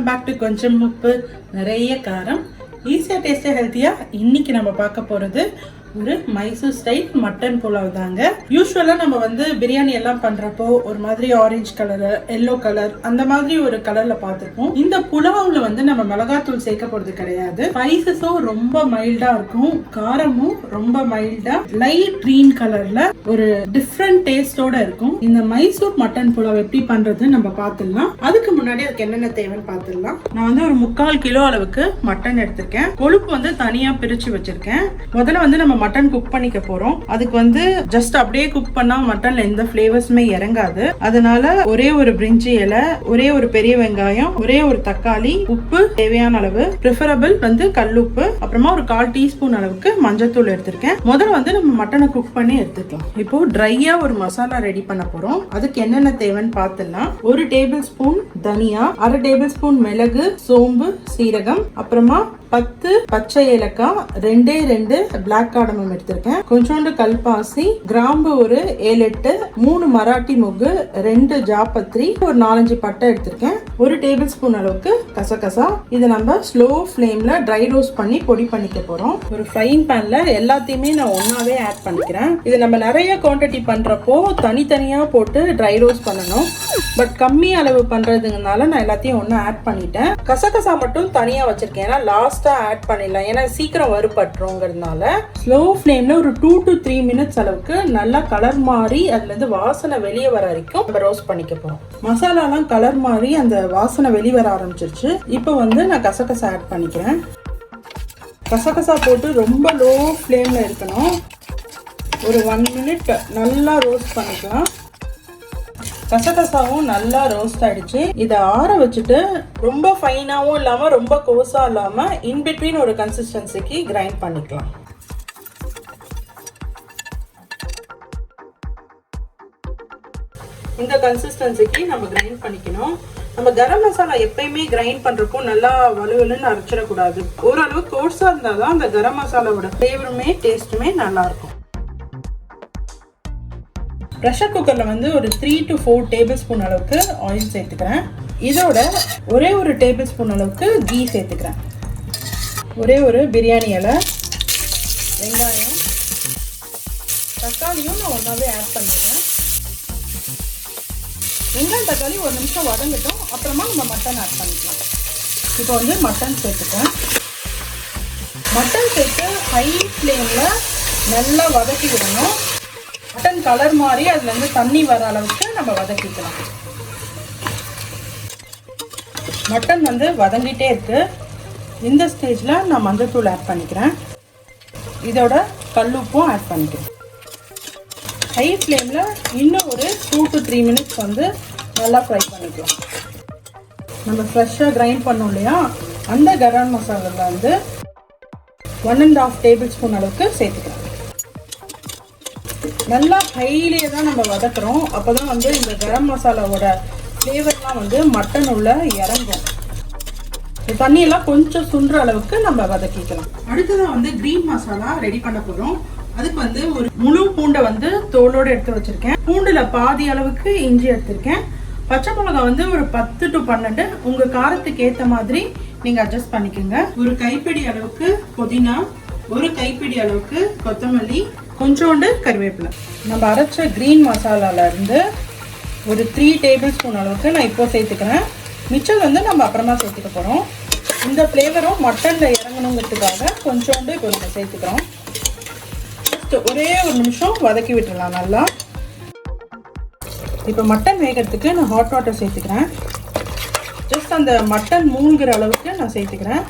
back to Konjam Uppu, Neraya Karam. Easy taste healthy. இன்னைக்கு நம்ம பார்க்க போறது ஒரு மைசூர் ஸ்டைல் மட்டன் புலாவ் தாங்க. யூசுவலா நம்ம வந்து பிரியாணி எல்லாம் பண்றப்போ ஒரு மாதிரி ஆரஞ்சு கலர், எல்லோ கலர் அந்த மாதிரி ஒரு கலர்ல பார்த்திருப்போம். இந்த புலாவ்ல வந்து நம்ம மிளகாத்தூள் சேர்க்க போறது கிடையாது. ஸ்பைசஸும் ரொம்ப மைல்டா இருக்கும், காரமும் ரொம்ப மைல்டா லைட் கிரீன் கலர்ல ஒரு டிஃப்ரெண்ட் டேஸ்டோட இருக்கும். இந்த மைசூர் மட்டன் புலாவ் எப்படி பண்றது நம்ம பார்த்துடலாம். அதுக்கு முன்னாடி அதுக்கு என்னென்ன தேவைன்னு பார்த்துடலாம். நான் வந்து ஒரு 3/4 கிலோ அளவுக்கு மட்டன் எடுத்திருக்கேன். கொழுப்பு வந்து தனியா பிரிச்சு வச்சிருக்கேன். முதல்ல வந்து நம்ம மட்டன் குக் பண்ணிக்க போறோம். அதுக்கு வந்து ஜஸ்ட் அப்படியே குக் பண்ணா மட்டன்ல எந்த ஃபிளேவர்ஸுமே இறங்காது. அதனால ஒரே ஒரு பிரிஞ்சி இலை, ஒரே ஒரு பெரிய வெங்காயம், ஒரே ஒரு தக்காளி, உப்பு தேவையான அளவு, ப்ரிஃபரபிள் வந்து கல்லுப்பு, அப்புறமா ஒரு 1/4 டீஸ்பூன் அளவுக்கு மஞ்சத்தூள் எடுத்திருக்கேன். முதல்ல வந்து நம்ம மட்டனை குக் பண்ணி எடுத்துக்கலாம். இப்போ ட்ரையா ஒரு மசாலா ரெடி பண்ண போறோம். அதுக்கு என்னென்ன தேவைன்னு பார்த்துடலாம். 1 டேபிள் ஸ்பூன் தனியா, 1/2 டேபிள் ஸ்பூன் மிளகு, சோம்பு, சீரகம், அப்புறமா 10 பச்சை ஏலக்காய், 2 பிளாக் கார்டமம் எடுத்திருக்கேன், கொஞ்சோண்டு கல்பாசி, கிராம்பு ஒரு 7-8, 3 மராட்டி மொகு, 2 ஜாப்பத்ரி, ஒரு 4-5 பட்டை எடுத்திருக்கேன், 1 டேபிள் ஸ்பூன் அளவுக்கு கசகசா. இதை நம்ம ஸ்லோ ஃப்ளேம்ல ட்ரை ரோஸ்ட் பண்ணி பொடி பண்ணிக்க போறோம். ஒரு ஃப்ரைங் பேன்ல எல்லாத்தையுமே நான் ஒன்னாவே ஆட் பண்ணிக்கிறேன். இது நம்ம நிறைய குவான்டிட்டி பண்றப்போ தனித்தனியா போட்டு ட்ரை ரோஸ்ட் பண்ணணும். பட் கம்மி அளவு பண்றதுனால நான் எல்லாத்தையும் ஒண்ணா ஆட் பண்ணிட்டேன். கசகசா மட்டும் தனியா வச்சிருக்கேன், ஏன்னா லாஸ்டா ஆட் பண்ணிடலாம், ஏன்னா சீக்கிரம் வறுபட்டுறோங்கிறதுனால. ஸ்லோ ஃப்ளேம்ல ஒரு 2 to 3 மினிட்ஸ் அளவுக்கு நல்லா கலர் மாறி அதுல இருந்து வாசனை வெளியே வர வரைக்கும் நம்ம ரோஸ்ட் பண்ணிக்க போறோம். மசாலாலாம் கலர் மாறி அந்த வாசனை வெளியே வர ஆரம்பிச்சிருச்சு. இப்போ வந்து நான் கசகசா ஆட் பண்ணிக்கிறேன். கசகசா போட்டு ரொம்ப லோ ஃப்ளேம்ல இருக்கணும். ஒரு 1 மினிட் நல்லா ரோஸ்ட் பண்ணிக்கலாம். கசகசாவும் நல்லா ரோஸ்ட் ஆயிடுச்சு. இதை ஆற வச்சுட்டு ரொம்ப ஃபைனாவும் இல்லாம ரொம்ப கோஸா இல்லாம இன் பிட்வீன் ஒரு கன்சிஸ்டன்சிக்கு கிரைண்ட் பண்ணிக்கலாம். இந்த கன்சிஸ்டன்சிக்கு நம்ம கிரைண்ட் பண்ணிக்கணும். நம்ம கரம் மசாலா எப்பயுமே கிரைண்ட் பண்றப்போ நல்லா வலுவலுன்னு அரைச்சிடக்கூடாது. ஓரளவு கோர்ஸா இருந்தாதான் அந்த கரம் மசாலாவோட ஃப்ளேவருமே டேஸ்ட்டுமே நல்லா இருக்கும். ப்ரெஷர் குக்கரில் வந்து ஒரு 3 to 4 டேபிள் ஸ்பூன் அளவுக்கு ஆயில் சேர்த்துக்கிறேன். இதோட ஒரே ஒரு டேபிள் ஸ்பூன் அளவுக்கு கீ சேர்த்துக்கிறேன். ஒரே ஒரு பிரியாணி இலை, வெங்காயம், தக்காளியும் நான் ஒன்றாவே ஆட் பண்ணிக்கிறேன். வெங்காயம் தக்காளி ஒரு நிமிஷம் வதங்கட்டும், அப்புறமா நம்ம மட்டன் ஆட் பண்ணிக்கலாம். இப்போ வந்து மட்டன் சேர்த்துக்கிறேன். மட்டன் சேர்த்து ஹை ஃப்ளேமில் நல்லா வதக்கி விடணும். மட்டன் கலர் மாறி அதுல இருந்து தண்ணி வர அளவுக்கு நம்ம வதக்கிக்கலாம். மட்டன் வந்து வதங்கிட்டே இருக்கு. இந்த ஸ்டேஜ்ல நான் மஞ்சத்தூள் ஆட் பண்ணிக்கிறேன். இதோட கல்லுப்பும் ஆட் பண்ணிக்கிறேன். ஹை ஃப்ளேம்ல இன்னும் ஒரு 2 to 3 மினிட்ஸ் வந்து நல்லா ஃப்ரை பண்ணிக்கலாம். நம்ம ஃப்ரெஷ்ஷாக கிரைண்ட் பண்ணோம் இல்லையா, அந்த கரம் மசாலாவில் வந்து 1.5 டேபிள் ஸ்பூன் அளவுக்கு சேர்த்துக்கிறேன். நல்லா ஹைலியே தான் நம்ம வதக்குறோம். அப்போதான் வந்து இந்த கரம் மசாலாவோட ஃப்ளேவர்லாம் வந்து மட்டன் உள்ள இறங்கும். தண்ணியெல்லாம் கொஞ்சம் சுண்டுற அளவுக்கு நம்ம வதக்கிக்கலாம். அடுத்ததான் வந்து கிரீன் மசாலா ரெடி பண்ண போகிறோம். அதுக்கு வந்து ஒரு முழு பூண்டை வந்து தோலோடு எடுத்து வச்சிருக்கேன். பூண்டுல பாதி அளவுக்கு இஞ்சி எடுத்திருக்கேன். பச்சை மிளகாய் வந்து ஒரு 10 to 12 உங்க காரத்துக்கு ஏற்ற மாதிரி நீங்க அட்ஜஸ்ட் பண்ணிக்கோங்க. ஒரு கைப்பிடி அளவுக்கு புதினா, ஒரு கைப்பிடி அளவுக்கு கொத்தமல்லி, கொஞ்சோண்டு கறிவேப்பிலை. நம்ம அரைச்ச கிரீன் மசாலால இருந்து ஒரு 3 டேபிள் ஸ்பூன் அளவுக்கு நான் இப்போ சேர்த்துக்கிறேன். மிச்சம் வந்து நம்ம அப்புறமா சேர்த்துக்க போகிறோம். இந்த ஃப்ளேவரும் மட்டனில் இறங்கணுங்கிறதுக்காக கொஞ்சோண்டு இப்போ நம்ம சேர்த்துக்கிறோம். ஒரே ஒரு நிமிஷம் வதக்கி விட்டுடலாம் நல்லா. இப்போ மட்டன் வேகிறதுக்கு நான் ஹாட் வாட்டர் சேர்த்துக்கிறேன். ஜஸ்ட் அந்த மட்டன் மூழ்கிற அளவுக்கு நான் சேர்த்துக்கிறேன்.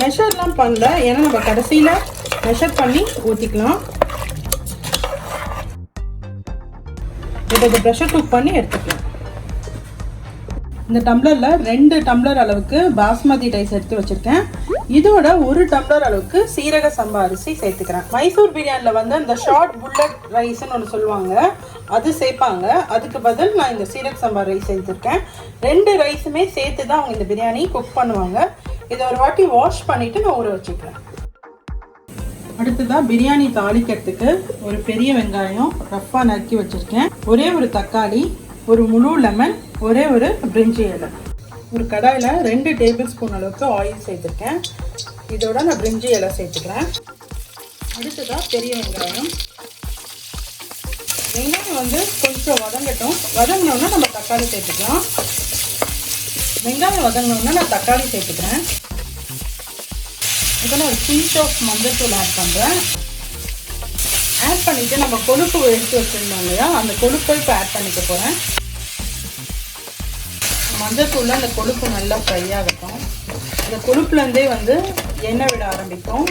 மெஷர்லாம் பண்ணல, ஏன்னா நம்ம கடைசியில் மெஷர் பண்ணி ஊற்றிக்கலாம். இதை ப்ரெஷர் குக் பண்ணி எடுத்துக்கலாம். இந்த டம்ளரில் 2 டம்ளர் அளவுக்கு பாஸ்மதி ரைஸ் எடுத்து வச்சுருக்கேன். இதோட 1 டம்ளர் அளவுக்கு சீரக சம்பா அரிசி சேர்த்துக்கிறேன். மைசூர் பிரியாணியில் வந்து அந்த ஷார்ட் புல்லட் ரைஸ்ன்னு ஒன்று சொல்லுவாங்க, அது சேர்ப்பாங்க. அதுக்கு பதில் நான் இந்த சீரக சம்பா ரைஸ் சேர்த்துருக்கேன். 2 ரைஸுமே சேர்த்து தான் அவங்க இந்த பிரியாணி குக் பண்ணுவாங்க. இதை ஒரு வாட்டி வாஷ் பண்ணிவிட்டு நான் ஊற வச்சுக்கிறேன். அடுத்ததாக பிரியாணி தாளிக்கிறதுக்கு ஒரு பெரிய வெங்காயம் ரஃப்பாக நறுக்கி வச்சுருக்கேன். ஒரே ஒரு தக்காளி, ஒரு முழு லெமன், ஒரே ஒரு பிரிஞ்சி இலை, ஒரு கடாயில் 2 டேபிள் ஸ்பூன் அளவுக்கு ஆயில் சேர்த்துருக்கேன். இதோட நான் பிரிஞ்சி இலை சேர்த்துக்கிறேன். அடுத்ததாக பெரிய வெங்காயம். வெங்காயம் வந்து கொஞ்சம் வதங்கட்டும். வதங்கினோன்னா நம்ம தக்காளி சேர்த்துக்கலாம். வெங்காயம் வதங்கினோன்னா நான் தக்காளி சேர்த்துக்கிறேன். இப்போ நான் ஒரு பிஞ்ச் ஆஃப் மஞ்சள் தூள் ஆட் பண்ணுறேன். ஆட் பண்ணிவிட்டு நம்ம கொழுப்பு எடுத்து வச்சுருந்தோம் இல்லையா, அந்த கொழுப்பை இப்போ ஆட் பண்ணிக்க போகிறேன். மஞ்சள் தூளில் அந்த கொழுப்பு நல்லா ஃப்ரை ஆகட்டும். அந்த கொழுப்புலேருந்தே வந்து எண்ணெய் விட ஆரம்பிக்கும்.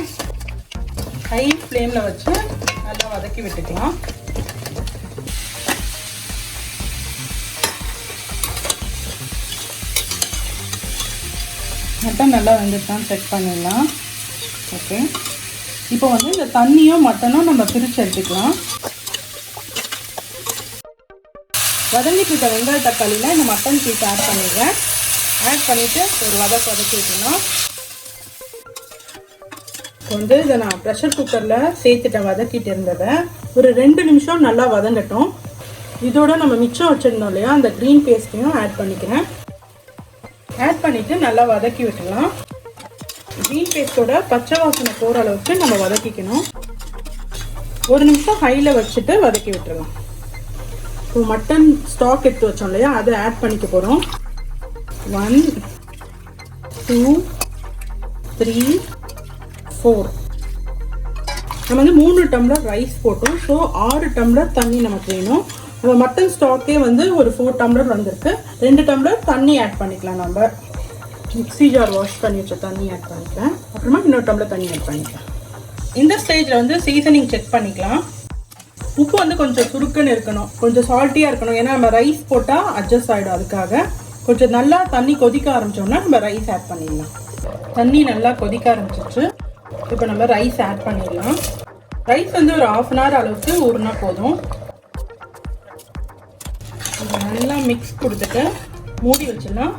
ஹை ஃப்ளேமில் வச்சு நல்லா வதக்கி விட்டுக்கலாம். மட்டன் நல்லா வெந்துட்டான்னு செக் பண்ணிடலாம். ஓகே, இப்போ வந்து இந்த தண்ணியும் மட்டனும் நம்ம பிரித்து எடுத்துக்கலாம். வதங்கிட்டு இருக்க வெங்காய தக்காளியில் இந்த மட்டன் பீஸ் ஆட் பண்ணிடுறேன். ஆட் பண்ணிவிட்டு ஒரு வதக்கி விட்டுலாம். இப்போ வந்து இதை நான் ப்ரெஷர் குக்கரில் சேர்த்துட்டேன். வதக்கிட்டு இருந்ததை ஒரு 2 நிமிஷம் நல்லா வதங்கட்டும். இதோட நம்ம மிச்சம் வச்சுருந்தோம் இல்லையா, அந்த க்ரீன் பேஸ்ட்டையும் ஆட் பண்ணிக்கிறேன். ஆட் பண்ணிவிட்டு நல்லா வதக்கி விட்டுலாம். க்ரீன் பேஸ்ட்டோட பச்சை வாசனை போகிற அளவுக்கு நம்ம வதக்கிக்கணும். 1 நிமிஷம் ஹையில் வச்சுட்டு வதக்கி விட்டுறலாம். இப்போ மட்டன் ஸ்டாக் எடுத்து வச்சோம் இல்லையா, அதை ஆட் பண்ணிக்க போகிறோம். 1 2 3 4. நம்ம வந்து 3 டம்ளர் ரைஸ் போட்டோம். ஸோ 6 டம்ளர் தண்ணி நமக்கு வேணும். நம்ம மட்டன் ஸ்டாக்கே வந்து ஒரு 4 டம்ளர் வந்திருக்கு. 2 டம்ளர் தண்ணி ஆட் பண்ணிக்கலாம். நம்ம மிக்ஸி ஜார் வாஷ் பண்ணி வச்ச தண்ணி ஆட் பண்ணிக்கலாம். அப்புறமா இன்னொரு டம்ளர் தண்ணி ஆட் பண்ணிக்கலாம். இந்த ஸ்டேஜில் வந்து சீசனிங் செக் பண்ணிக்கலாம். உப்பு வந்து கொஞ்சம் சுருக்குன்னு இருக்கணும், கொஞ்சம் சால்ட்டியாக இருக்கணும். ஏன்னா நம்ம ரைஸ் போட்டால் அட்ஜஸ்ட் ஆகிடும். அதுக்காக கொஞ்சம் நல்லா தண்ணி கொதிக்க ஆரம்பித்தோம்னா நம்ம ரைஸ் ஆட் பண்ணிடலாம். தண்ணி நல்லா கொதிக்க ஆரம்பிச்சிச்சு. இப்போ நம்ம ரைஸ் ஆட் பண்ணிடலாம். ரைஸ் வந்து ஒரு 1/2 hour அளவுக்கு ஊறினா போதும். நல்லா மிக்ஸ் கொடுத்துட்டு மூடி வச்சிடலாம்.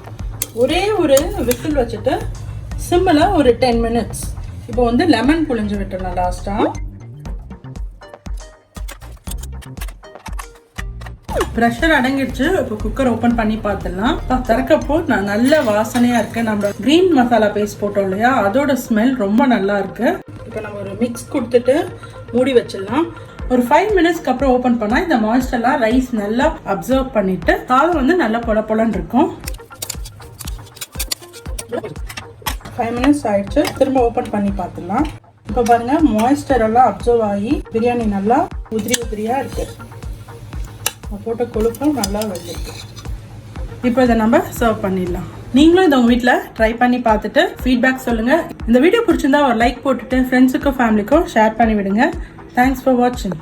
ஒரே ஒரு விசில் வச்சுட்டு சிம்மில் ஒரு 10 minutes. இப்போ வந்து லெமன் புழிஞ்சு விட்டுடலாம் லாஸ்ட்டாக. ப்ரெஷர் அடங்கிடுச்சு. இப்போ குக்கர் ஓப்பன் பண்ணி பார்த்துடலாம். திறக்கப்போ நல்ல வாசனையாக இருக்குது. நம்ம க்ரீன் மசாலா பேஸ்ட் போட்டோம் இல்லையா, அதோட ஸ்மெல் ரொம்ப நல்லா இருக்குது. இப்போ நம்ம ஒரு மிக்ஸ் கொடுத்துட்டு மூடி வச்சிடலாம். ஒரு 5 minutesக்கு அப்புறம் ஓப்பன் பண்ணால் இந்த மாய்ஸ்டர்லாம் ரைஸ் நல்லா அப்சர்வ் பண்ணிவிட்டு சாதம் வந்து நல்லா பொலன்னு இருக்கும். 5 minutes ஆயிடுச்சு. திரும்ப ஓப்பன் பண்ணி பார்த்துடலாம். இப்போ பாருங்கள், மாய்ஸ்டர் எல்லாம் அப்சர்வ் ஆகி பிரியாணி நல்லா உதிரியாக இருக்குது. போட்ட கொழுப்பும் நல்லா வெந்திருக்கு. இப்போ இதை நம்ம சர்வ் பண்ணிடலாம். நீங்களும் இதை உங்கள் வீட்டில் ட்ரை பண்ணி பார்த்துட்டு ஃபீட்பேக் சொல்லுங்கள். இந்த வீடியோ பிடிச்சிருந்தா ஒரு லைக் போட்டுட்டு ஃப்ரெண்ட்ஸுக்கும் ஃபேமிலிக்கும் ஷேர் பண்ணி விடுங்க. தேங்க்ஸ் ஃபார் வாட்சிங்.